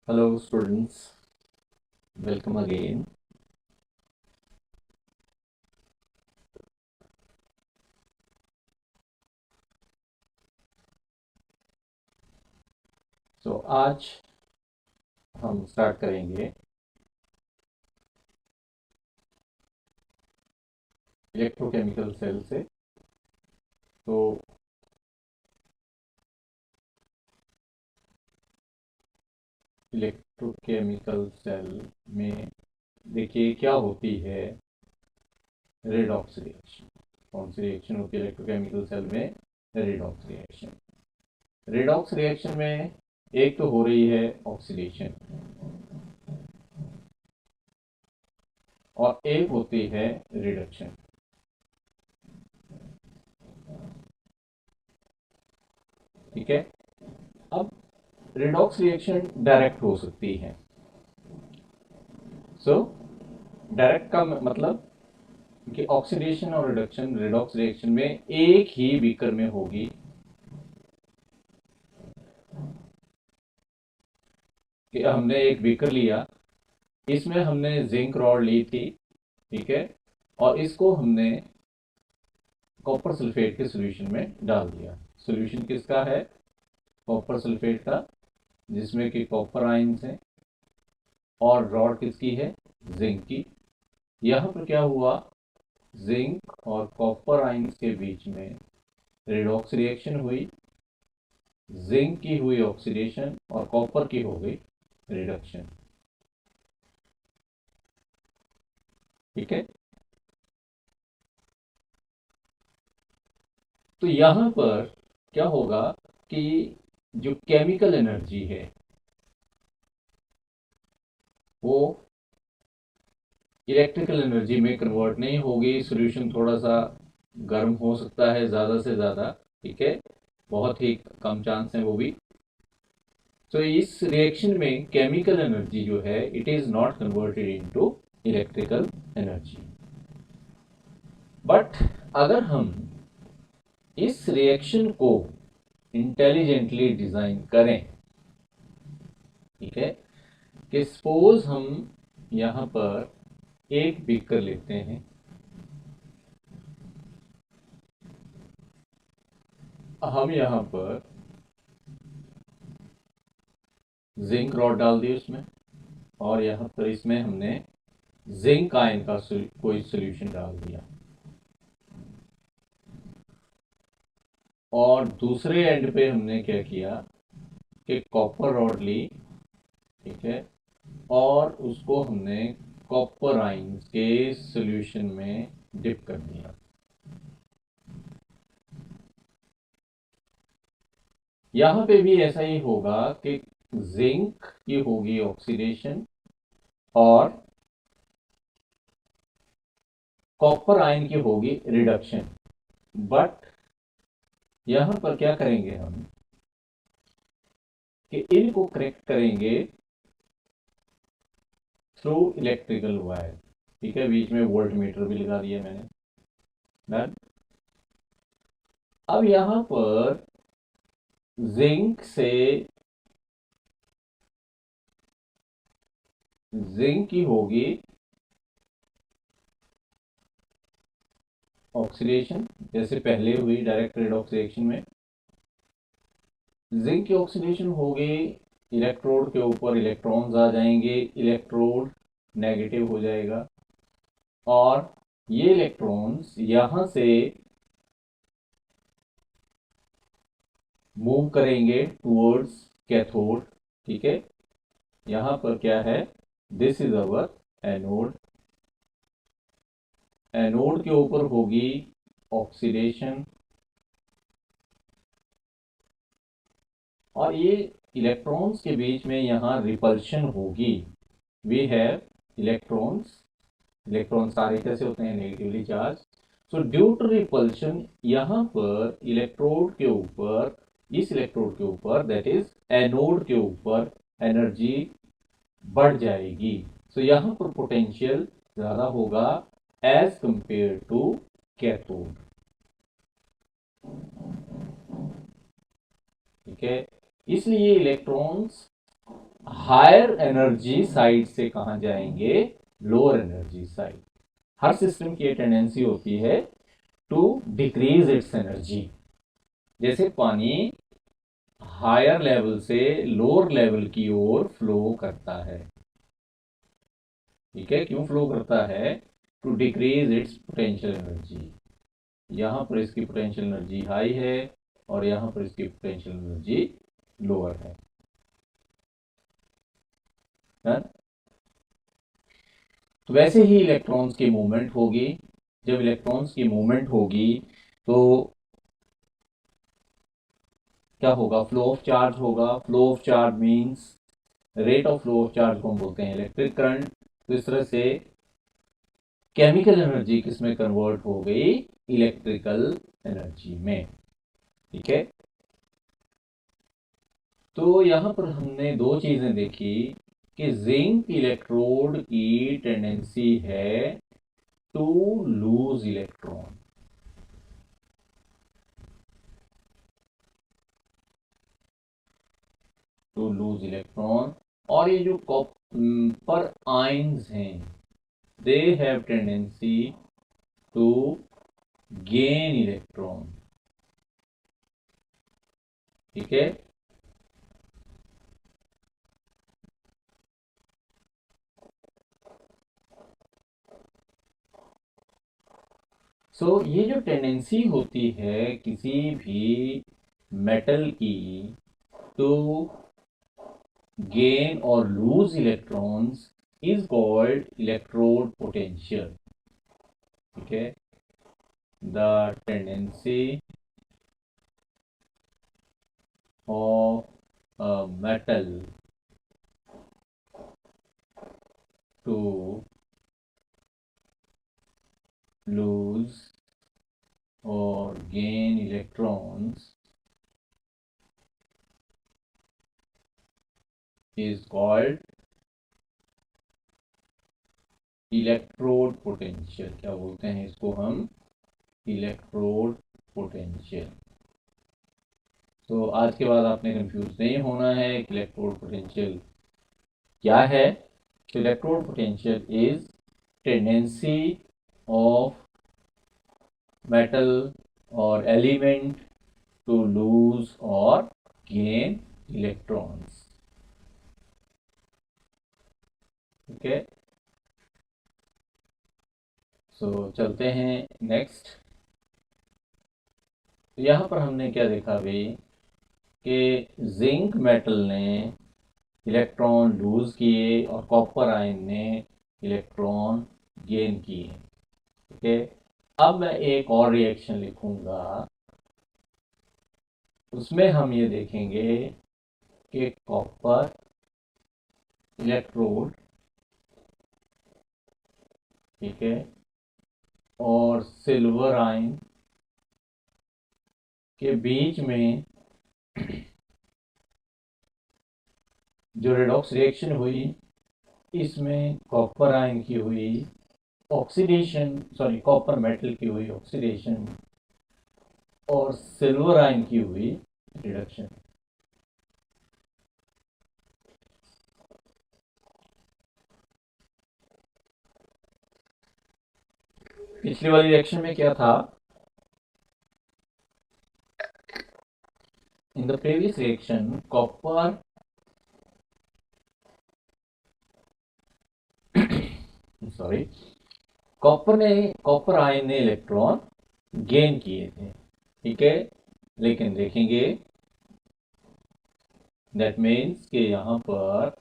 Hello students, welcome again. आज हम start करेंगे इलेक्ट्रोकेमिकल सेल से। तो इलेक्ट्रोकेमिकल सेल में देखिए क्या होती है, रेडॉक्स रिएक्शन। कौन सी रिएक्शन होती है इलेक्ट्रोकेमिकल सेल में? Redox reaction. रेडॉक्स रिएक्शन में एक तो हो रही है ऑक्सीडेशन और एक होती है रिडक्शन। ठीक है। अब रेडॉक्स रिएक्शन डायरेक्ट हो सकती है। डायरेक्ट का मतलब कि ऑक्सीडेशन और रिडक्शन रेडॉक्स रिएक्शन में एक ही बीकर में होगी। कि हमने एक बीकर लिया, इसमें हमने जिंक रॉड ली थी, ठीक है, और इसको हमने कॉपर सल्फेट के सॉल्यूशन में डाल दिया। सॉल्यूशन किसका है? कॉपर सल्फेट का, जिसमें कि कॉपर आयंस हैं, और रॉड किसकी है? जिंक की। यहां पर क्या हुआ, जिंक और कॉपर आयंस के बीच में रेडॉक्स रिएक्शन हुई। जिंक की हुई ऑक्सीडेशन और कॉपर की हो गई रिडक्शन। ठीक है। तो यहां पर क्या होगा कि जो केमिकल एनर्जी है वो इलेक्ट्रिकल एनर्जी में कन्वर्ट नहीं होगी। सॉल्यूशन थोड़ा सा गर्म हो सकता है ज़्यादा से ज़्यादा, ठीक है, बहुत ही कम चांस है वो भी। तो इस रिएक्शन में केमिकल एनर्जी जो है it is not converted into electrical energy. But अगर हम इस रिएक्शन को इंटेलिजेंटली डिजाइन करें, ठीक है, कि सपोज हम यहां पर एक बीकर लेते हैं, हम यहां पर जिंक रॉड डाल दी उसमें, और यहां पर इसमें हमने जिंक आयन का कोई सॉल्यूशन डाल दिया, और दूसरे एंड पे हमने क्या किया कि कॉपर रॉड ली, ठीक है, और उसको हमने कॉपर आयंस के सॉल्यूशन में डिप कर दिया। यहां पे भी ऐसा ही होगा कि जिंक की होगी ऑक्सीडेशन और कॉपर आयन की होगी रिडक्शन। बट यहां पर क्या करेंगे हम कि इनको करेक्ट करेंगे थ्रू इलेक्ट्रिकल वायर। ठीक है, बीच में वोल्ट मीटर भी लगा दिया मैंने। डन। अब यहां पर जिंक की होगी ऑक्सीडेशन, जैसे पहले हुई डायरेक्ट रेडॉक्स रिएक्शन में। जिंक की ऑक्सीडेशन होगी, इलेक्ट्रोड के ऊपर इलेक्ट्रॉन्स आ जाएंगे, इलेक्ट्रोड नेगेटिव हो जाएगा, और ये इलेक्ट्रॉन्स यहां से मूव करेंगे टूवर्ड्स कैथोड। ठीक है, यहां पर क्या है, this is our anode. Anode के ऊपर होगी ऑक्सीडेशन, और ये इलेक्ट्रॉन्स के बीच में यहां रिपल्शन होगी। वी हैव इलेक्ट्रॉन्स, इलेक्ट्रॉन सारे कैसे होते हैं? Negatively charge. So due to repulsion यहां पर इलेक्ट्रोड के ऊपर, इस इलेक्ट्रोड के ऊपर, दैट इज एनोड के ऊपर, एनर्जी बढ़ जाएगी। सो यहां पर पोटेंशियल ज्यादा होगा एज कंपेयर टू कैथोड। ठीक है, इसलिए इलेक्ट्रॉन्स हायर एनर्जी साइड से कहां जाएंगे, लोअर एनर्जी साइड। हर सिस्टम की ये टेंडेंसी होती है टू डिक्रीज इट्स एनर्जी। जैसे पानी हायर लेवल से लोअर लेवल की ओर फ्लो करता है, ठीक है। क्यों फ्लो करता है, to decrease its potential energy. यहां पर इसकी पोटेंशियल एनर्जी हाई है और यहां पर इसकी पोटेंशियल एनर्जी लोअर है। तो वैसे ही इलेक्ट्रॉन्स की मूवमेंट होगी। जब इलेक्ट्रॉन्स की मूवमेंट होगी तो क्या होगा, फ्लो ऑफ चार्ज होगा। Flow of charge means rate of flow of charge को हम बोलते हैं इलेक्ट्रिक करंट। तो इस तरह से केमिकल एनर्जी किसमें कन्वर्ट हो गई, इलेक्ट्रिकल एनर्जी में, ठीक है। तो यहां पर हमने दो चीजें देखी कि जिंक इलेक्ट्रोड की टेंडेंसी है to lose electron, to lose electron. और ये जो कॉपर आयंस हैं, they have tendency to gain electron, ठीक है। सो ये जो टेंडेंसी होती है किसी भी मेटल की to gain or lose electrons is called electrode potential, ठीक है। the tendency of a metal to lose or gain electrons is called electrode potential. क्या बोलते हैं इसको हम, इलेक्ट्रोड पोटेंशियल। तो आज के बाद आपने कंफ्यूज नहीं होना है कि इलेक्ट्रोड पोटेंशियल क्या है। तो electrode potential is tendency of metal और एलिमेंट टू लूज और गेन इलेक्ट्रॉन्स, ठीक है। सो चलते हैं नेक्स्ट। तो यहां पर हमने क्या देखा भाई कि जिंक मेटल ने इलेक्ट्रॉन लूज किए और कॉपर आयन ने इलेक्ट्रॉन गेन किए, ठीक है। अब मैं एक और रिएक्शन लिखूंगा, उसमें हम ये देखेंगे कि कॉपर इलेक्ट्रोड, ठीक है, और सिल्वर आयन के बीच में जो रेडॉक्स रिएक्शन हुई, इसमें कॉपर आयन की हुई ऑक्सीडेशन, सॉरी कॉपर मेटल की हुई ऑक्सीडेशन और सिल्वर आयन की हुई रिडक्शन। पिछली वाली रिएक्शन में क्या था, in the previous reaction copper sorry copper ion ने इलेक्ट्रॉन गेन किए थे, ठीक है। लेकिन देखेंगे दैट मीन्स कि यहां पर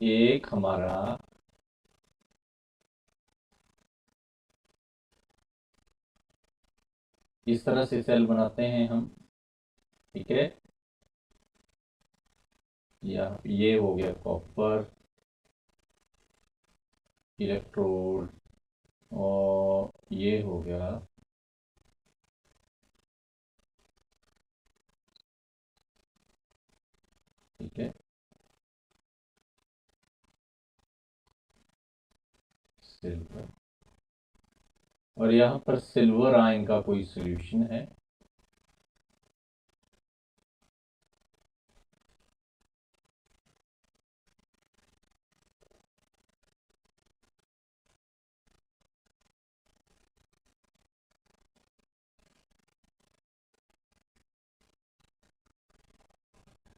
एक हमारा इस तरह से सेल बनाते हैं हम, ठीक है। या ये हो गया कॉपर इलेक्ट्रोड और ये हो गया ठीक है सिल्वर। और यहाँ पर सिल्वर आयन का कोई सॉल्यूशन है,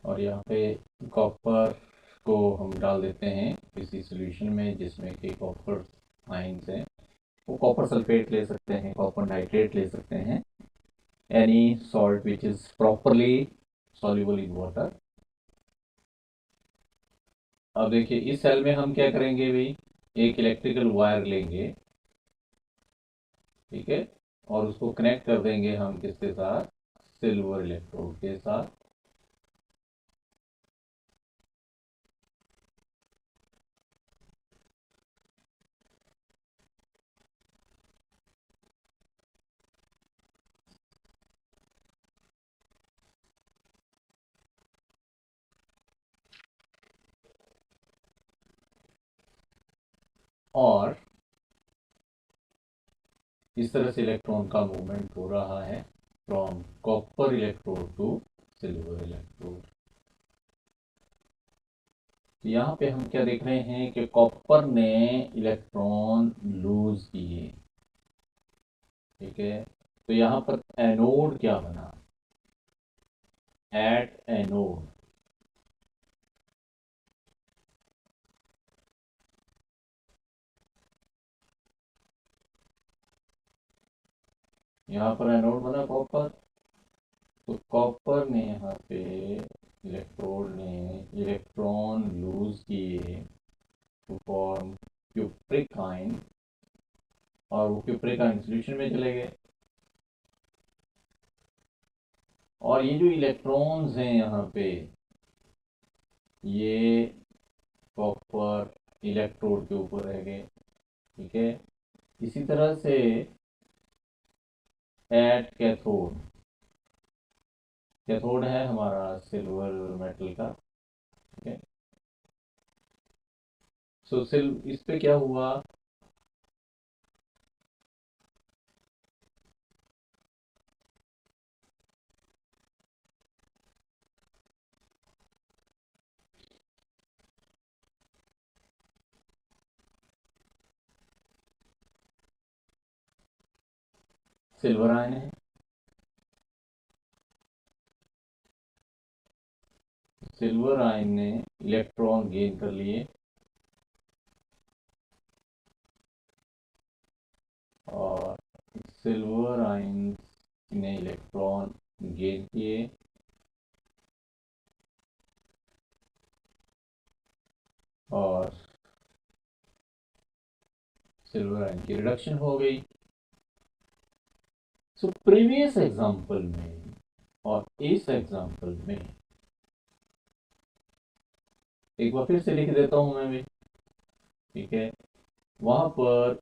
और यहाँ पे कॉपर को हम डाल देते हैं किसी सॉल्यूशन में जिसमें कि कॉपर आयंस हैं। वो कॉपर सल्फेट ले सकते हैं, कॉपर नाइट्रेट ले सकते हैं, any salt which is properly soluble in water. अब देखिए इस सेल में हम क्या करेंगे भाई, एक इलेक्ट्रिकल वायर लेंगे, ठीक है, और उसको कनेक्ट कर देंगे हम किसके साथ, सिल्वर इलेक्ट्रोड के साथ। और इस तरह से इलेक्ट्रॉन का मूवमेंट हो रहा है from copper electrode to silver electrode. तो यहाँ पे हम क्या देख रहे हैं कि कॉपर ने इलेक्ट्रॉन लूज किए, ठीक है। तो यहाँ पर एनोड क्या बना, एट एनोड, यहाँ पर एनोड बना कॉपर। तो कॉपर ने यहाँ पे, इलेक्ट्रोड ने इलेक्ट्रॉन लूज किए टू फॉर्म क्यूप्रिक आयन, और वो क्यूप्रिक आयन सॉल्यूशन में चले गए। और ये जो इलेक्ट्रॉन्स हैं यहाँ पे, ये कॉपर इलेक्ट्रोड के ऊपर रह गए, ठीक है। इसी तरह से एट कैथोड, कैथोड है हमारा सिल्वर मेटल का, ठीक है। सो इस पे क्या हुआ, सिल्वर आयन है, सिल्वर आयन ने इलेक्ट्रॉन गेन कर लिए, और सिल्वर आयन ने इलेक्ट्रॉन गेन किए, और सिल्वर आयन की रिडक्शन हो गई। सो प्रीवियस एग्जांपल में और इस एग्जांपल में, एक बार फिर से लिख देता हूं मैं भी, ठीक है। वहां पर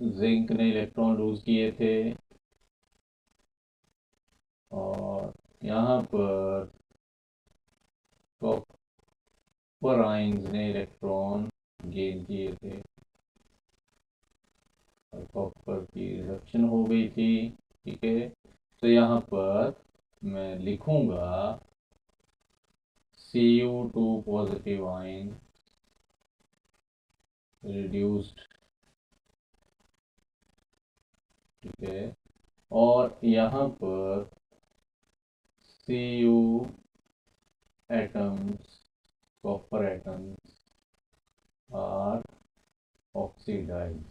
जिंक ने इलेक्ट्रॉन लूज किए थे, और यहाँ पर कॉपर आयंस ने इलेक्ट्रॉन गेन किए थे, और कॉपर की रिडक्शन हो गई थी, ठीक है। तो यहाँ पर मैं लिखूंगा Cu2 पॉजिटिव आयन रिड्यूस्ड, ठीक है। और यहाँ पर Cu atoms, copper atoms are oxidised,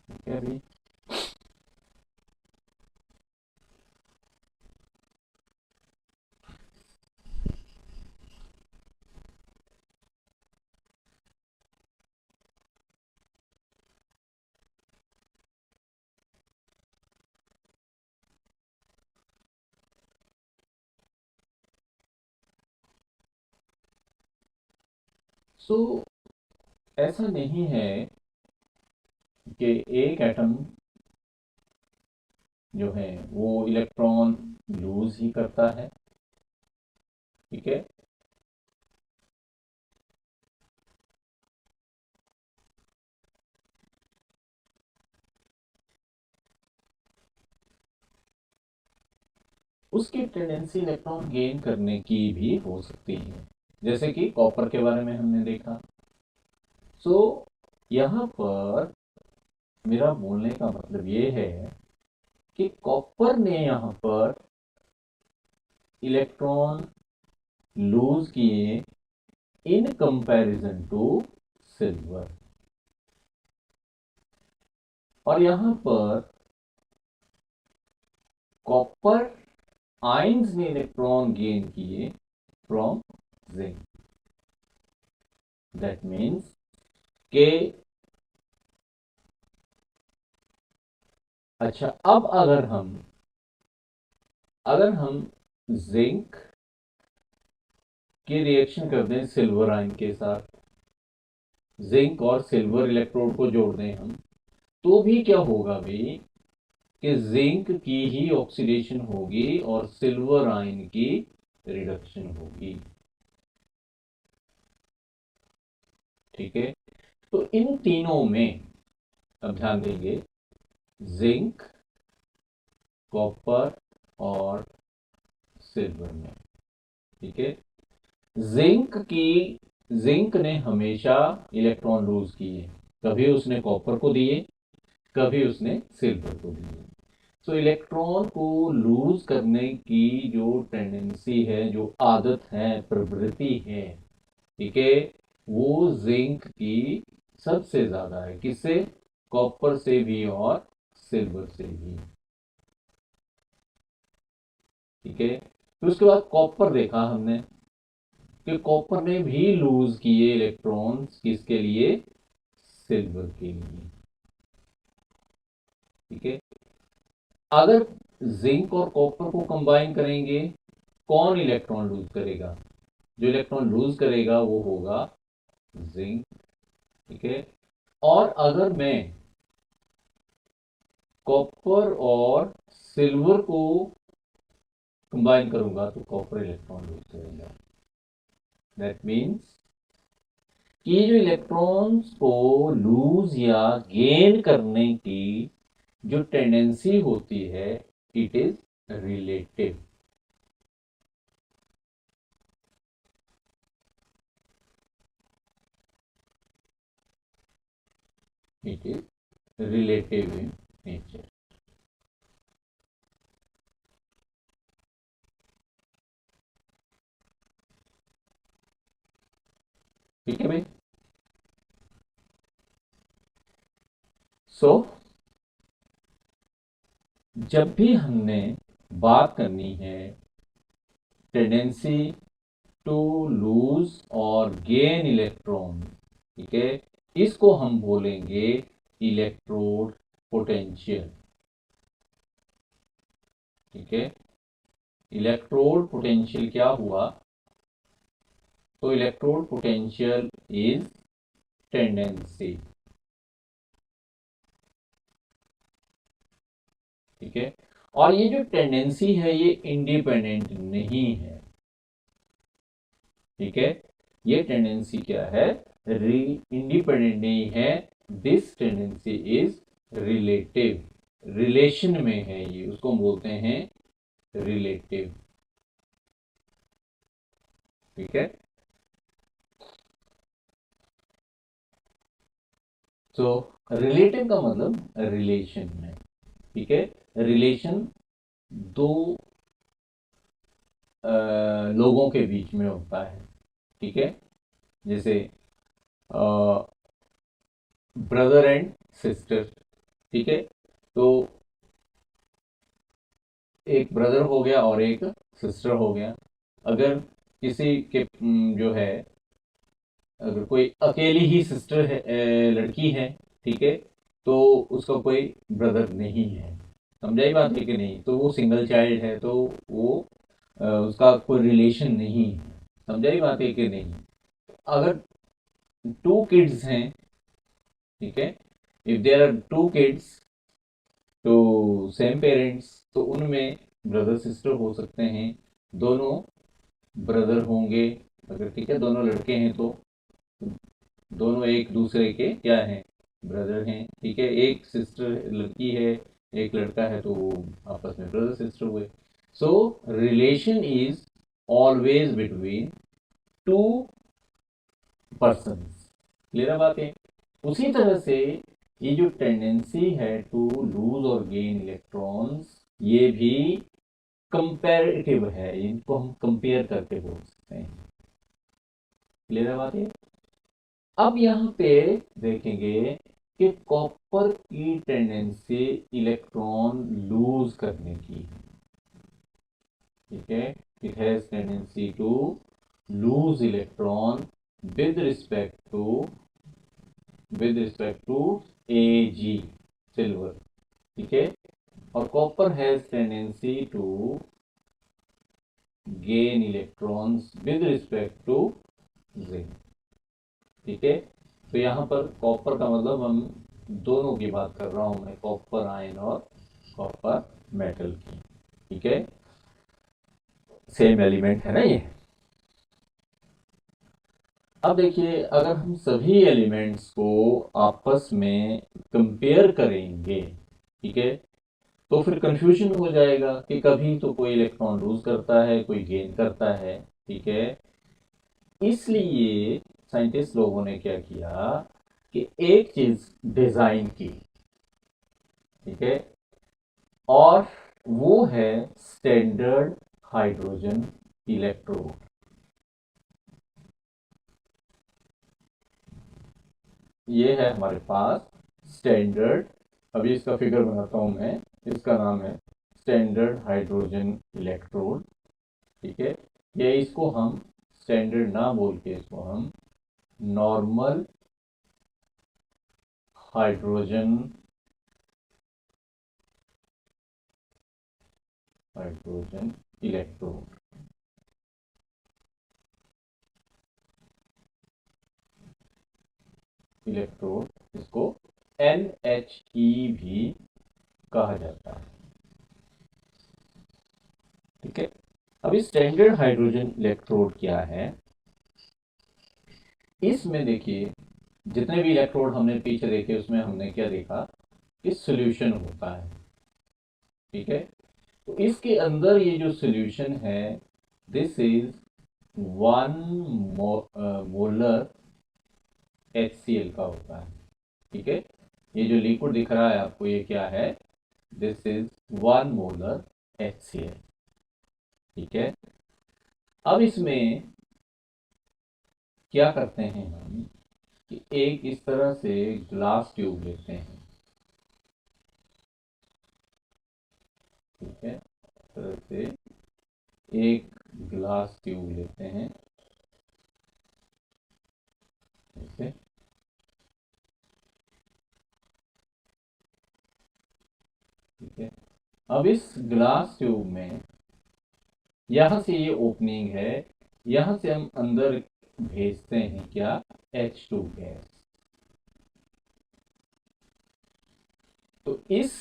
ठीक है भाई। सो ऐसा नहीं है कि एक एटम जो है वो इलेक्ट्रॉन लूज ही करता है, ठीक है। उसकी टेंडेंसी इलेक्ट्रॉन गेन करने की भी हो सकती है, जैसे कि कॉपर के बारे में हमने देखा। सो यहाँ पर मेरा बोलने का मतलब ये है कि कॉपर ने यहां पर इलेक्ट्रॉन लूज किए इन कंपैरिजन टू सिल्वर, और यहां पर कॉपर आयंस ने इलेक्ट्रॉन गेन किए फ्रॉम जिंक। दैट मीन्स के अच्छा, अब अगर हम जिंक की रिएक्शन कर दें सिल्वर आयन के साथ, जिंक और सिल्वर इलेक्ट्रोड को जोड़ दें हम, तो भी क्या होगा भाई कि जिंक की ही ऑक्सीडेशन होगी और सिल्वर आयन की रिडक्शन होगी। ठीक है, तो इन तीनों में अब ध्यान देंगे, जिंक, कॉपर और सिल्वर में। ठीक है, जिंक ने हमेशा इलेक्ट्रॉन लूज किए, कभी उसने कॉपर को दिए, कभी उसने सिल्वर को दिए। तो इलेक्ट्रॉन को लूज करने की जो टेंडेंसी है, जो आदत है, प्रवृत्ति है, ठीक है, वो जिंक की सबसे ज्यादा है। किससे? कॉपर से भी और सिल्वर से भी। ठीक है, तो उसके बाद कॉपर देखा हमने कि कॉपर ने भी लूज किए इलेक्ट्रॉन्स, किसके लिए? सिल्वर के लिए। ठीक है, अगर जिंक और कॉपर को कंबाइन करेंगे, कौन इलेक्ट्रॉन लूज करेगा? जो इलेक्ट्रॉन लूज करेगा वो होगा जिंक। ठीक है, और अगर मैं कॉपर और सिल्वर को कंबाइन करूंगा तो कॉपर इलेक्ट्रॉन लूज करेगा। दैट मीन्स कि जो इलेक्ट्रॉन्स को लूज या गेन करने की जो टेंडेंसी होती है, it is relative. It is relative in nature. ठीक है भाई। सो जब भी हमने बात करनी है टेंडेंसी टू लूज और गेन इलेक्ट्रॉन, ठीक है, इसको हम बोलेंगे इलेक्ट्रोड पोटेंशियल। ठीक है, इलेक्ट्रोड पोटेंशियल क्या हुआ? तो इलेक्ट्रोड पोटेंशियल इज टेंडेंसी। ठीक है, और ये जो टेंडेंसी है ये इंडिपेंडेंट नहीं है। ठीक है, ये टेंडेंसी क्या है? इंडिपेंडेंट नहीं है। This tendency is relative, relation में है ये, उसको हम बोलते हैं रिलेटिव। ठीक है, तो रिलेटिव का मतलब रिलेशन में। ठीक है, रिलेशन दो लोगों के बीच में होता है। ठीक है, जैसे ब्रदर एंड सिस्टर। ठीक है, तो एक ब्रदर हो गया और एक सिस्टर हो गया। अगर किसी के जो है, अगर कोई अकेली ही सिस्टर है, लड़की है, ठीक है, तो उसका कोई ब्रदर नहीं है। समझाई बात है कि नहीं? तो वो सिंगल चाइल्ड है, तो वो उसका कोई रिलेशन नहीं है। समझाई बात है कि नहीं? अगर टू किड्स हैं, ठीक है, if there are two kids तो सेम पेरेंट्स, तो उनमें ब्रदर सिस्टर हो सकते हैं, दोनों ब्रदर होंगे। अगर ठीक है, दोनों लड़के हैं तो दोनों एक दूसरे के क्या हैं? ब्रदर हैं। ठीक है, एक सिस्टर लड़की है, एक लड़का है, तो वो आपस में ब्रदर सिस्टर हुए। सो relation is always between two person. Clear बात है? उसी तरह से ये जो टेंडेंसी है टू लूज और गेन इलेक्ट्रॉन्स, ये भी कंपैरेटिव है, इनको हम कंपेयर करके बोल सकते हैं। क्लियर है बात ये? अब यहाँ पे देखेंगे कि कॉपर की टेंडेंसी इलेक्ट्रॉन लूज करने की है। ठीक है, it has tendency to lose electron with respect to Ag, silver. ठीक है, और copper has tendency to gain electrons with respect to zinc. ठीक है, तो यहाँ पर कॉपर का मतलब हम दोनों की बात कर रहा हूं मैं, कॉपर आयन और कॉपर मेटल की। ठीक है, सेम एलिमेंट है ना ये। अब देखिए, अगर हम सभी एलिमेंट्स को आपस में कंपेयर करेंगे, ठीक है, तो फिर कंफ्यूजन हो जाएगा कि कभी तो कोई इलेक्ट्रॉन लूज करता है, कोई गेन करता है। ठीक है, इसलिए साइंटिस्ट लोगों ने क्या किया कि एक चीज डिजाइन की। ठीक है, और वो है स्टैंडर्ड हाइड्रोजन इलेक्ट्रोड। ये है हमारे पास स्टैंडर्ड, अभी इसका फिगर बनाता हूं मैं, इसका नाम है स्टैंडर्ड हाइड्रोजन इलेक्ट्रोड। ठीक है, ये इसको हम स्टैंडर्ड ना बोल के इसको हम नॉर्मल हाइड्रोजन इलेक्ट्रोड, इसको NHE भी कहा जाता है। ठीक है, अभी स्टैंडर्ड हाइड्रोजन इलेक्ट्रोड क्या है, इसमें देखिए जितने भी इलेक्ट्रोड हमने पीछे देखे उसमें हमने क्या देखा कि सॉल्यूशन होता है। ठीक है, तो इसके अंदर ये जो सॉल्यूशन है, दिस इज 1 मोलर HCl का होता है। ठीक है, ये जो लिक्विड दिख रहा है आपको, ये क्या है, दिस इज 1 मोलर HCl। ठीक है, अब इसमें क्या करते हैं हम कि एक इस तरह से ग्लास ट्यूब लेते हैं। ठीक है, इस तरह से एक ग्लास ट्यूब लेते हैं ऐसे। ठीक है, अब इस ग्लास ट्यूब में यहां से ये ओपनिंग है, यहां से हम अंदर भेजते हैं क्या, H2 गैस। तो इस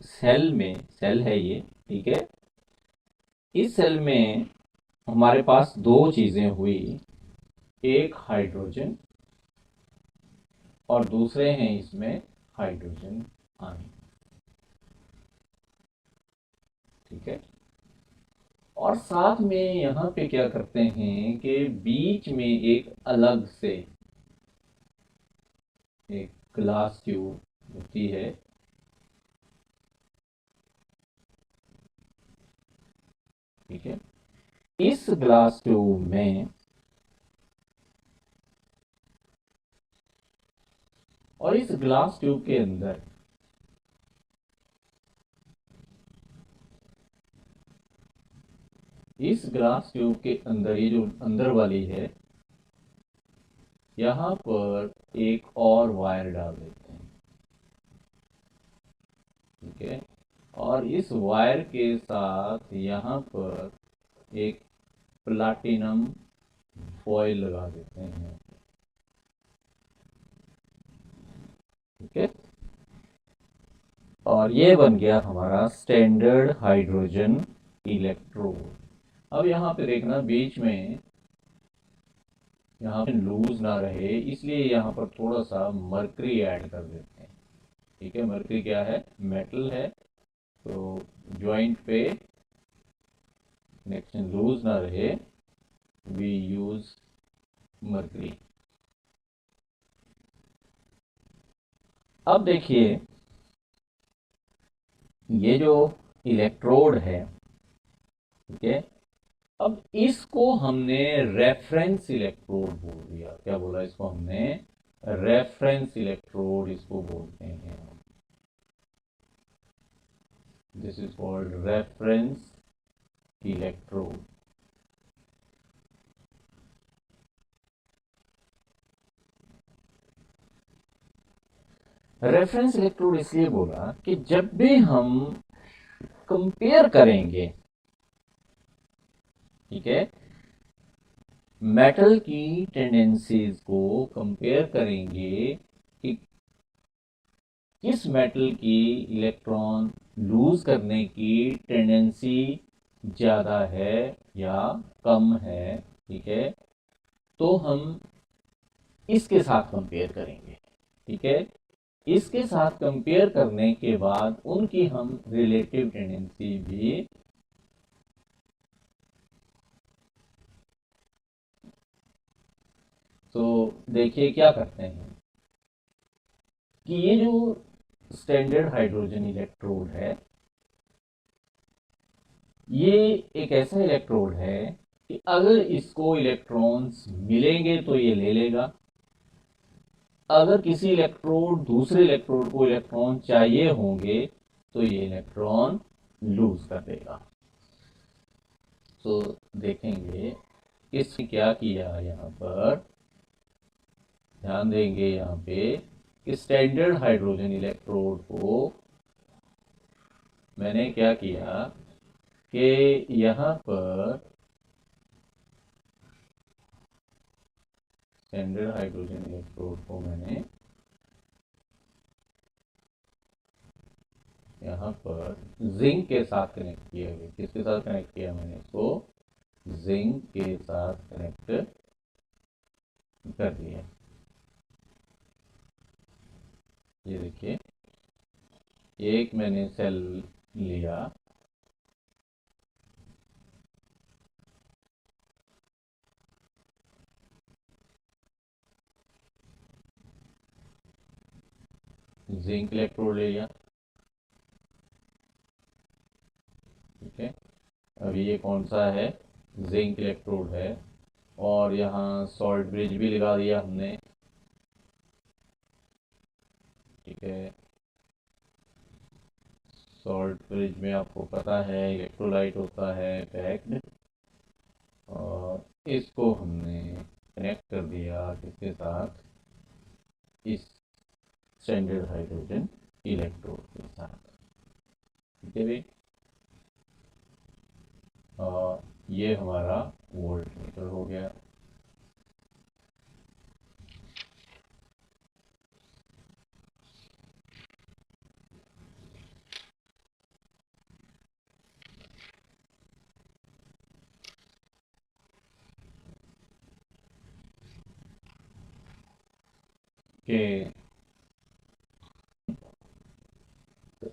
सेल है ये। ठीक है, इस सेल में हमारे पास दो चीजें हुई, एक हाइड्रोजन और दूसरे हैं इसमें हाइड्रोजन आयन। ठीक है, और साथ में यहां पे क्या करते हैं कि बीच में एक अलग से एक ग्लास ट्यूब होती है। ठीक है, इस ग्लास ट्यूब में और इस ग्लास ट्यूब के अंदर इस ग्लास ट्यूब के अंदर ये जो अंदर वाली है, यहां पर एक और वायर डाल देते हैं। ठीक है, और इस वायर के साथ यहां पर एक प्लाटिनम फॉयल लगा देते हैं। ठीक है, और ये बन गया हमारा स्टैंडर्ड हाइड्रोजन इलेक्ट्रोड। अब यहाँ पे देखना बीच में यहाँ पे लूज ना रहे, इसलिए यहाँ पर थोड़ा सा मरकरी ऐड कर देते हैं। ठीक है, मरकरी क्या है, मेटल है, तो ज्वाइंट पे कनेक्शन लूज ना रहे, वी यूज मरकरी। अब देखिए ये जो इलेक्ट्रोड है, ठीक है, अब इसको हमने रेफरेंस इलेक्ट्रोड बोल दिया। क्या बोला इसको हमने? रेफरेंस इलेक्ट्रोड इसको बोलते हैं। This is called reference electrode. Reference electrode इसलिए बोला कि जब भी हम कंपेयर करेंगे, ठीक है, मेटल की टेंडेंसीज को कंपेयर करेंगे कि किस मेटल की इलेक्ट्रॉन लूज करने की टेंडेंसी ज़्यादा है या कम है, ठीक है, तो हम इसके साथ कंपेयर करेंगे, ठीक है। इसके साथ कंपेयर करने के बाद उनकी हम रिलेटिव टेंडेंसी भी तो देखिए क्या करते हैं कि ये जो स्टैंडर्ड हाइड्रोजन इलेक्ट्रोड है, ये एक ऐसा इलेक्ट्रोड है कि अगर इसको इलेक्ट्रॉन्स मिलेंगे तो ये ले लेगा, अगर किसी इलेक्ट्रोड दूसरे इलेक्ट्रोड को इलेक्ट्रॉन चाहिए होंगे तो ये इलेक्ट्रॉन लूज कर देगा। तो देखेंगे इसने क्या किया, यहाँ पर ध्यान देंगे यहाँ पे कि स्टैंडर्ड हाइड्रोजन इलेक्ट्रोड को मैंने क्या किया कि यहाँ पर स्टैंडर्ड हाइड्रोजन इलेक्ट्रोड को मैंने यहाँ पर जिंक के साथ कनेक्ट किया है। किसके साथ कनेक्ट किया मैंने इसको? जिंक के साथ कनेक्ट कर दिया। ये देखिए एक मैंने सेल लिया, जिंक इलेक्ट्रोड ले लिया, ठीक है। अभी ये कौन सा है? जिंक इलेक्ट्रोड है, और यहाँ सॉल्ट ब्रिज भी लगा दिया हमने, ठीक है। सॉल्ट ब्रिज में आपको पता है इलेक्ट्रोलाइट होता है पैक्ड, और इसको हमने कनेक्ट कर दिया किसके साथ? इस स्टैंडर्ड हाइड्रोजन इलेक्ट्रोड के साथ, ठीक है भाई। और ये हमारा वोल्ट मीटर हो गया। कि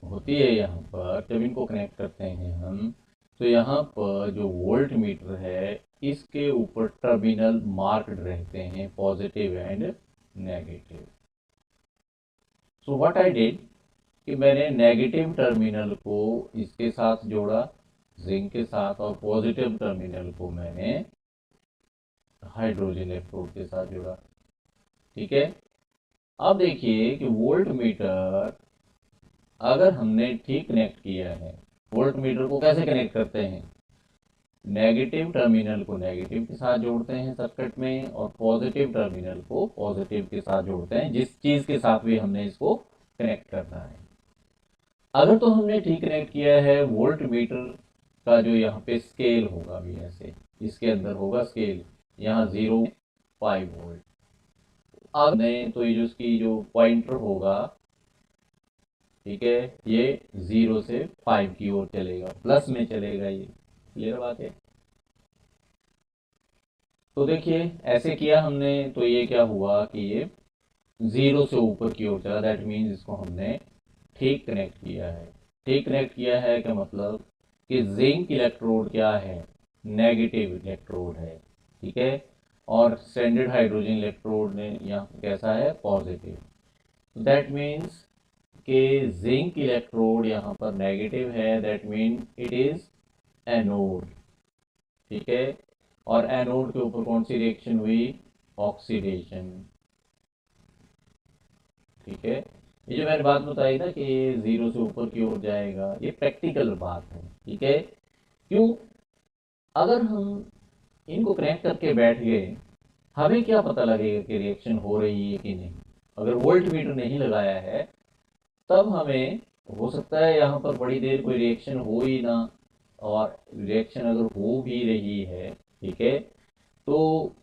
होती है यहाँ पर जब इनको कनेक्ट करते हैं हम, तो यहाँ पर जो वोल्ट मीटर है इसके ऊपर टर्मिनल मार्क्ड रहते हैं, positive and negative. So what I did कि मैंने नेगेटिव टर्मिनल को इसके साथ जोड़ा जिंक के साथ, और पॉजिटिव टर्मिनल को मैंने हाइड्रोजन इलेक्ट्रोड के साथ जोड़ा, ठीक है। अब देखिए कि वोल्ट मीटर अगर हमने ठीक कनेक्ट किया है, वोल्ट मीटर को कैसे कनेक्ट करते हैं? नेगेटिव टर्मिनल को नेगेटिव के साथ जोड़ते हैं सर्किट में, और पॉजिटिव टर्मिनल को पॉजिटिव के साथ जोड़ते हैं, जिस चीज के साथ भी हमने इसको कनेक्ट करना है। अगर तो हमने ठीक कनेक्ट किया है, वोल्ट मीटर का जो यहाँ पे स्केल होगा भी ऐसे, इसके अंदर होगा स्केल, यहाँ 0.5 वोल्ट। अब नहीं तो ये जो इसकी जो पॉइंटर होगा, ठीक है, ये 0 से 5 की ओर चलेगा, प्लस में चलेगा। ये क्लियर बात है? तो देखिए ऐसे किया हमने तो ये क्या हुआ कि ये 0 से ऊपर की ओर चला, दैट मीन्स इसको हमने ठीक कनेक्ट किया है। ठीक कनेक्ट किया है का मतलब कि जिंक इलेक्ट्रोड क्या है? नेगेटिव इलेक्ट्रोड है, ठीक है। और स्टैंडर्ड हाइड्रोजन इलेक्ट्रोड ने यहाँ कैसा है? पॉजिटिव। दैट मीन्स कि जिंक इलेक्ट्रोड यहाँ पर नेगेटिव है, that mean it is anode. ठीक है, और एनोड के ऊपर कौन सी रिएक्शन हुई? ऑक्सीडेशन। ठीक है, ये जो मैंने बात बताई ना कि ये जीरो से ऊपर की ओर जाएगा, ये प्रैक्टिकल बात है। ठीक है, क्यों? अगर हम इनको कनेक्ट करके बैठ गए, हमें क्या पता लगेगा कि रिएक्शन हो रही है कि नहीं? अगर वोल्ट मीटर नहीं लगाया है तब हमें हो सकता है यहाँ पर बड़ी देर कोई रिएक्शन हो ही ना, और रिएक्शन अगर हो भी रही है, ठीक है, तो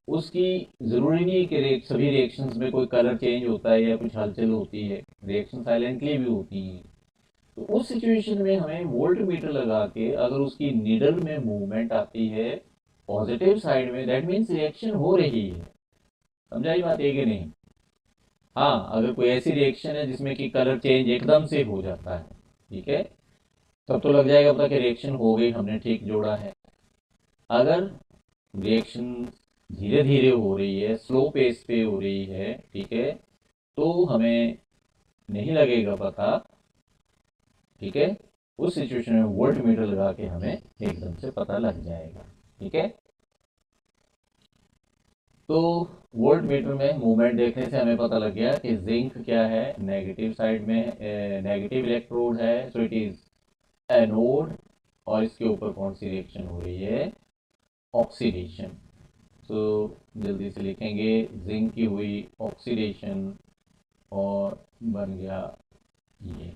उसकी ज़रूरी नहीं है कि सभी रिएक्शंस में कोई कलर चेंज होता है या कुछ हलचल होती है, रिएक्शन साइलेंटली भी होती हैं। तो उस सिचुएशन में हमें वोल्ट मीटर लगा के अगर उसकी नीडल में मूवमेंट आती है पॉजिटिव साइड में, दैट मीन्स रिएक्शन हो रही है। समझाई बात है कि नहीं? हाँ, अगर कोई ऐसी रिएक्शन है जिसमें कि कलर चेंज एकदम से हो जाता है, ठीक है, तब तो लग जाएगा पता कि रिएक्शन हो गई, हमने ठीक जोड़ा है। अगर रिएक्शन धीरे धीरे हो रही है, स्लो पेस पे हो रही है, ठीक है, तो हमें नहीं लगेगा पता। ठीक है, उस सिचुएशन में वोल्ट मीटर लगा के हमें एकदम से पता लग जाएगा। ठीक है, तो वोल्ट मीटर में मूवमेंट देखने से हमें पता लग गया कि जिंक क्या है, नेगेटिव साइड में, नेगेटिव इलेक्ट्रोड है, सो इट इज एनोड, और इसके ऊपर कौन सी रिएक्शन हो रही है? ऑक्सीडेशन। तो जल्दी से लिखेंगे, जिंक की हुई ऑक्सीडेशन और बन गया ये।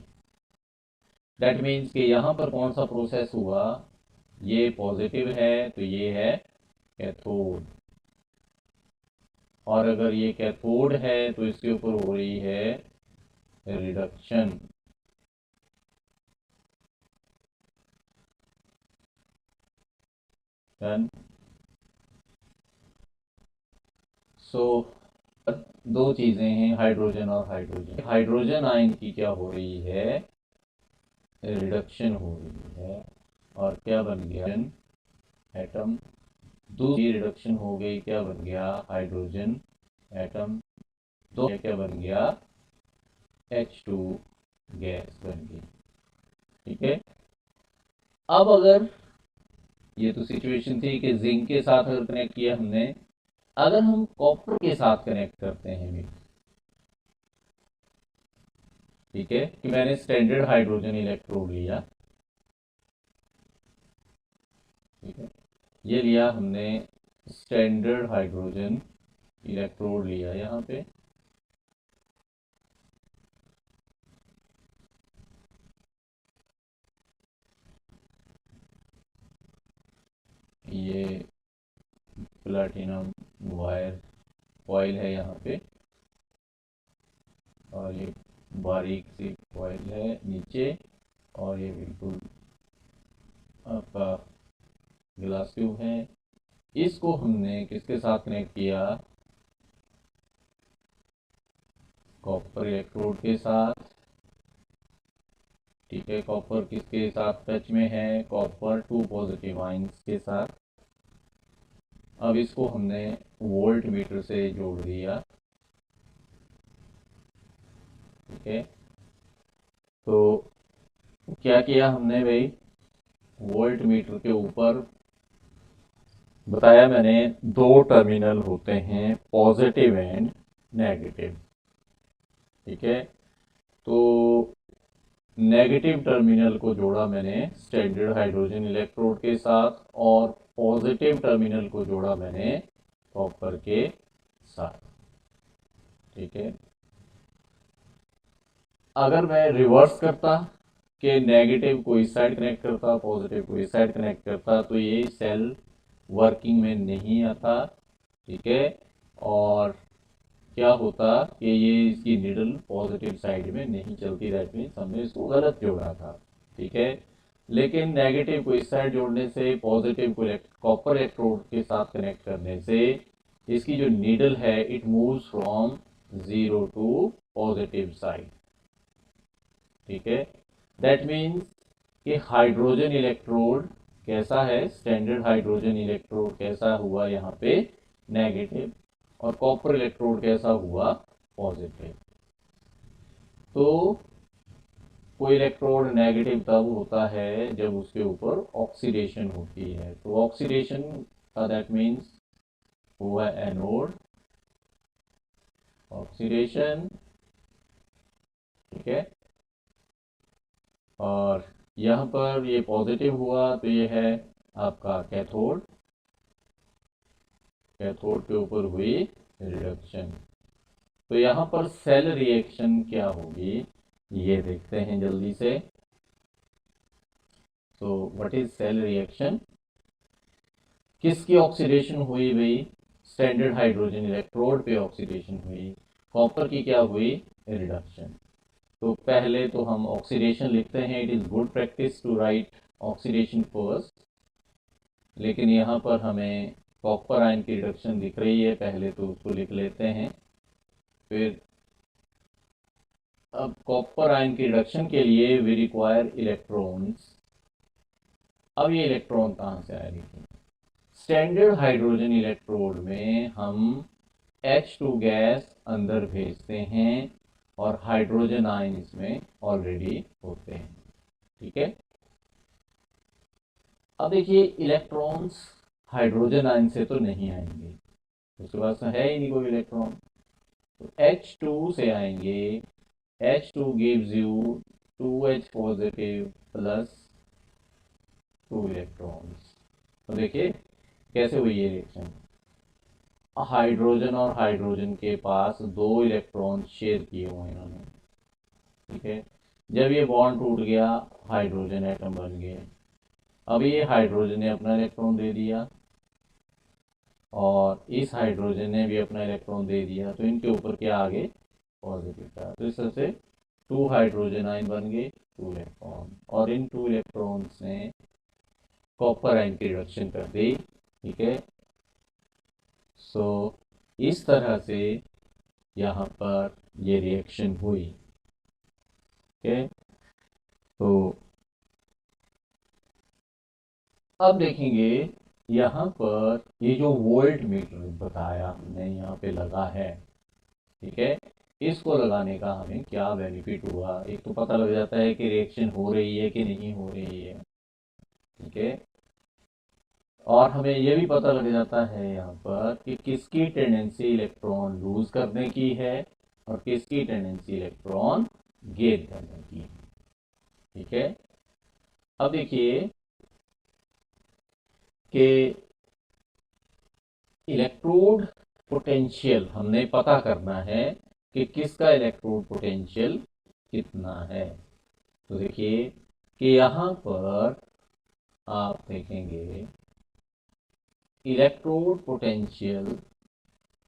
दैट मीन्स कि यहाँ पर कौन सा प्रोसेस हुआ? ये पॉजिटिव है तो ये है कैथोड, और अगर ये कैथोड है तो इसके ऊपर हो रही है रिडक्शन। डन। सो दो चीजें हैं, हाइड्रोजन और हाइड्रोजन। हाइड्रोजन आयन की क्या हो रही है? रिडक्शन हो रही है, और क्या बन गया? एटम। दूसरी रिडक्शन हो गई, क्या बन गया? Hydrogen atom. दो क्या बन गया? H2 गैस बन गई। ठीक है, अब अगर ये तो सिचुएशन थी कि जिंक के साथ अगर कनेक्ट किया हमने, अगर हम कॉपर के साथ कनेक्ट करते हैं भी, ठीक है, कि मैंने स्टैंडर्ड हाइड्रोजन इलेक्ट्रोड लिया, ठीक है, ये लिया हमने स्टैंडर्ड हाइड्रोजन इलेक्ट्रोड लिया यहाँ पे, ये प्लैटिनम वायर कॉइल है यहाँ पे, और ये बारीक सी कॉइल है नीचे, और ये बिल्कुल आपका ग्लास ट्यूब है। इसको हमने किसके साथ कनेक्ट किया? कॉपर इलेक्ट्रोड के साथ। ठीक है, कॉपर किसके साथ टच में है? कॉपर टू पॉजिटिव आयंस के साथ। अब इसको हमने वोल्ट मीटर से जोड़ दिया। ठीक है, तो क्या किया हमने भाई? वोल्ट मीटर के ऊपर बताया मैंने, दो टर्मिनल होते हैं, पॉजिटिव एंड नेगेटिव। ठीक है, तो नेगेटिव टर्मिनल को जोड़ा मैंने स्टैंडर्ड हाइड्रोजन इलेक्ट्रोड के साथ, और पॉजिटिव टर्मिनल को जोड़ा मैंने कॉपर के साथ। ठीक है, अगर मैं रिवर्स करता कि नेगेटिव को इस साइड कनेक्ट करता, पॉजिटिव को इस साइड कनेक्ट करता, तो ये सेल वर्किंग में नहीं आता। ठीक है, और क्या होता कि ये इसकी निडल पॉजिटिव साइड में नहीं चलती, दैट मीन्स हमने इसको गलत जोड़ा था। ठीक है, लेकिन नेगेटिव को इस साइड जोड़ने से, पॉजिटिव को कॉपर इलेक्ट्रोड के साथ कनेक्ट करने से, इसकी जो नीडल है it moves from zero to positive side. ठीक है, दैट मीन्स कि हाइड्रोजन इलेक्ट्रोड कैसा है? स्टैंडर्ड हाइड्रोजन इलेक्ट्रोड कैसा हुआ यहाँ पे? नेगेटिव। और कॉपर इलेक्ट्रोड कैसा हुआ? पॉजिटिव। तो कोई इलेक्ट्रोड नेगेटिव तब होता है जब उसके ऊपर ऑक्सीडेशन होती है। तो ऑक्सीडेशन का दैट मीन्स वो है एनोड, ऑक्सीडेशन, ठीक है। और यहाँ पर ये पॉजिटिव हुआ तो ये है आपका कैथोड, कैथोड के ऊपर हुई रिडक्शन। तो यहाँ पर सेल रिएक्शन क्या होगी ये देखते हैं जल्दी से। तो व्हाट इज सेल रिएक्शन? किसकी ऑक्सीडेशन हुई भाई? स्टैंडर्ड हाइड्रोजन इलेक्ट्रोड पे ऑक्सीडेशन हुई। कॉपर की क्या हुई? रिडक्शन। तो पहले तो हम ऑक्सीडेशन लिखते हैं। It is good practice to write oxidation first, लेकिन यहाँ पर हमें कॉपर आयन की रिडक्शन दिख रही है, पहले तो उसको लिख लेते हैं। फिर अब कॉपर आयन की रिडक्शन के लिए वी रिक्वायर इलेक्ट्रॉन्स। अब ये इलेक्ट्रॉन कहाँ से आए? देखिए, स्टैंडर्ड हाइड्रोजन इलेक्ट्रोड में हम H2 गैस अंदर भेजते हैं और हाइड्रोजन आयन इसमें ऑलरेडी होते हैं, ठीक है। अब देखिए इलेक्ट्रॉन्स हाइड्रोजन आयन से तो नहीं आएंगे, उसके पास है ही नहीं कोई इलेक्ट्रॉन। तो H2 से आएंगे। H2 gives you 2H positive plus 2 electrons. तो देखिए कैसे हुई ये रिएक्शन। हाइड्रोजन और हाइड्रोजन के पास 2 इलेक्ट्रॉन शेयर किए हुए हैं इन्होंने, ठीक है। जब ये बॉन्ड टूट गया, हाइड्रोजन एटम बन गए। अब ये हाइड्रोजन ने अपना इलेक्ट्रॉन दे दिया और इस हाइड्रोजन ने भी अपना इलेक्ट्रॉन दे दिया, तो इनके ऊपर क्या आ गए? पॉजिटिव था। तो इस तरह से 2 हाइड्रोजन आयन बन गए, 2 इलेक्ट्रॉन, और इन 2 इलेक्ट्रॉन्स ने कॉपर आयन की रिडक्शन कर दी, ठीक है। सो इस तरह से यहाँ पर ये रिएक्शन हुई, ठीक है। तो अब देखेंगे यहाँ पर ये जो वोल्ट मीटर बताया हमने यहाँ पे लगा है, ठीक है। इसको लगाने का हमें क्या बेनिफिट हुआ? एक तो पता लग जाता है कि रिएक्शन हो रही है कि नहीं हो रही है, ठीक है। और हमें यह भी पता लग जाता है यहाँ पर कि किसकी टेंडेंसी इलेक्ट्रॉन लूज करने की है और किसकी टेंडेंसी इलेक्ट्रॉन गेन करने की है, ठीक है। अब देखिए कि इलेक्ट्रोड पोटेंशियल हमने पता करना है कि किसका इलेक्ट्रोड पोटेंशियल कितना है। तो देखिए कि यहाँ पर आप देखेंगे इलेक्ट्रोड पोटेंशियल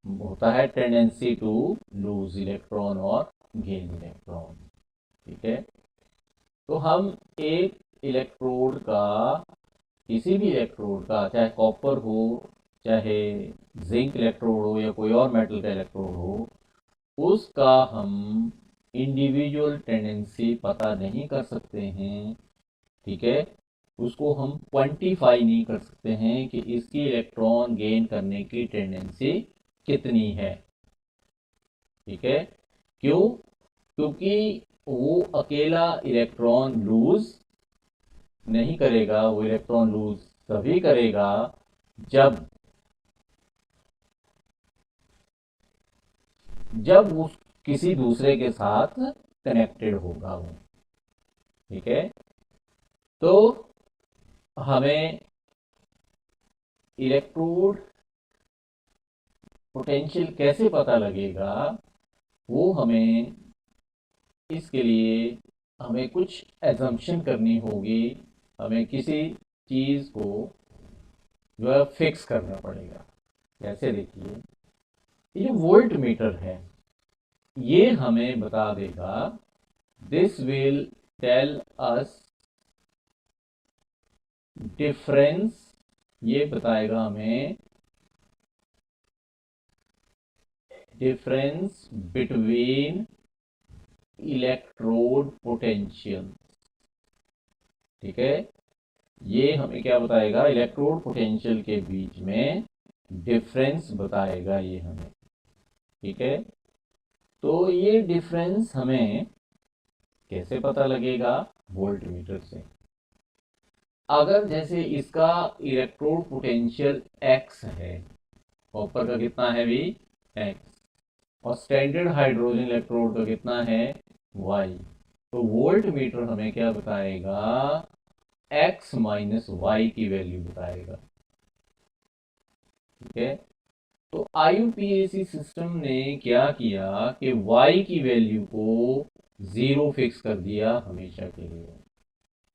होता है टेंडेंसी टू लूज इलेक्ट्रॉन और गेन इलेक्ट्रॉन, ठीक है। तो हम एक इलेक्ट्रोड का, किसी भी इलेक्ट्रोड का, चाहे कॉपर हो, चाहे जिंक इलेक्ट्रोड हो या कोई और मेटल का इलेक्ट्रोड हो, उसका हम इंडिविजुअल टेंडेंसी पता नहीं कर सकते हैं, ठीक है। उसको हम क्वांटिफाई नहीं कर सकते हैं कि इसकी इलेक्ट्रॉन गेन करने की टेंडेंसी कितनी है, ठीक है। क्यों? क्योंकि वो अकेला इलेक्ट्रॉन लूज नहीं करेगा। वो इलेक्ट्रॉन लूज तभी करेगा जब वो किसी दूसरे के साथ कनेक्टेड होगा वो, ठीक है। तो हमें इलेक्ट्रोड पोटेंशियल कैसे पता लगेगा? वो हमें, इसके लिए हमें कुछ एजम्पशन करनी होगी। हमें किसी चीज को जो है फिक्स करना पड़ेगा। जैसे देखिए ये जो वोल्ट मीटर है ये हमें बता देगा, this will tell us difference, ये बताएगा हमें डिफरेंस बिटवीन इलेक्ट्रोड पोटेंशियल, ठीक है। ये हमें क्या बताएगा? इलेक्ट्रोड पोटेंशियल के बीच में डिफरेंस बताएगा ये हमें, ठीक है। तो ये डिफरेंस हमें कैसे पता लगेगा? वोल्ट मीटर से। अगर जैसे इसका इलेक्ट्रोड पोटेंशियल x है, कॉपर का कितना है भी? x, और स्टैंडर्ड हाइड्रोजन इलेक्ट्रोड का कितना है? y। तो वोल्ट मीटर हमें क्या बताएगा? x माइनस वाई की वैल्यू बताएगा। ठीक है, तो IUPAC सिस्टम ने क्या किया कि y की वैल्यू को 0 फिक्स कर दिया हमेशा के लिए,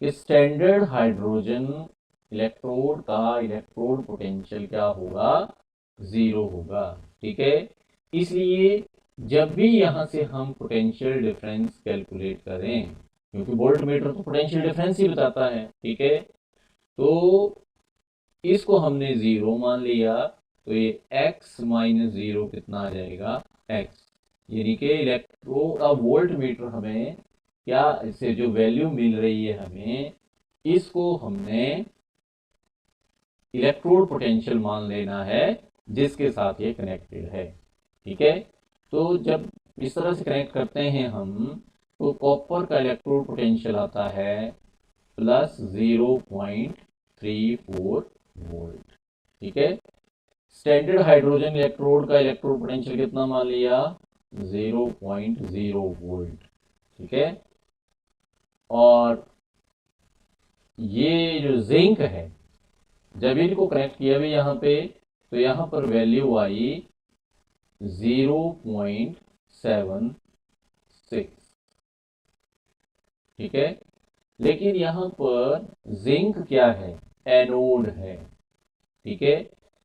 कि स्टैंडर्ड हाइड्रोजन इलेक्ट्रोड का इलेक्ट्रोड पोटेंशियल क्या होगा? 0 होगा। ठीक है, इसलिए जब भी यहां से हम पोटेंशियल डिफरेंस कैलकुलेट करें, क्योंकि वोल्ट मीटर तो पोटेंशियल डिफरेंस ही बताता है, ठीक है, तो इसको हमने 0 मान लिया, तो ये x माइनस 0 कितना आ जाएगा? x। यानी कि इलेक्ट्रो का वोल्ट मीटर हमें क्या, इससे जो वैल्यू मिल रही है हमें, इसको हमने इलेक्ट्रोड पोटेंशियल मान लेना है जिसके साथ ये कनेक्टेड है। ठीक है, तो जब इस तरह से कनेक्ट करते हैं हम, तो कॉपर का इलेक्ट्रोड पोटेंशियल आता है प्लस 0.34 वोल्ट। ठीक है, स्टैंडर्ड हाइड्रोजन इलेक्ट्रोड का इलेक्ट्रोड पोटेंशियल कितना मान लिया? 0.0 वोल्ट। ठीक है, और ये जो जिंक है, जब इनको कनेक्ट किया भी यहां पे, तो यहां पर वैल्यू आई 0.76। ठीक है, लेकिन यहां पर जिंक क्या है? एनोड है। ठीक है,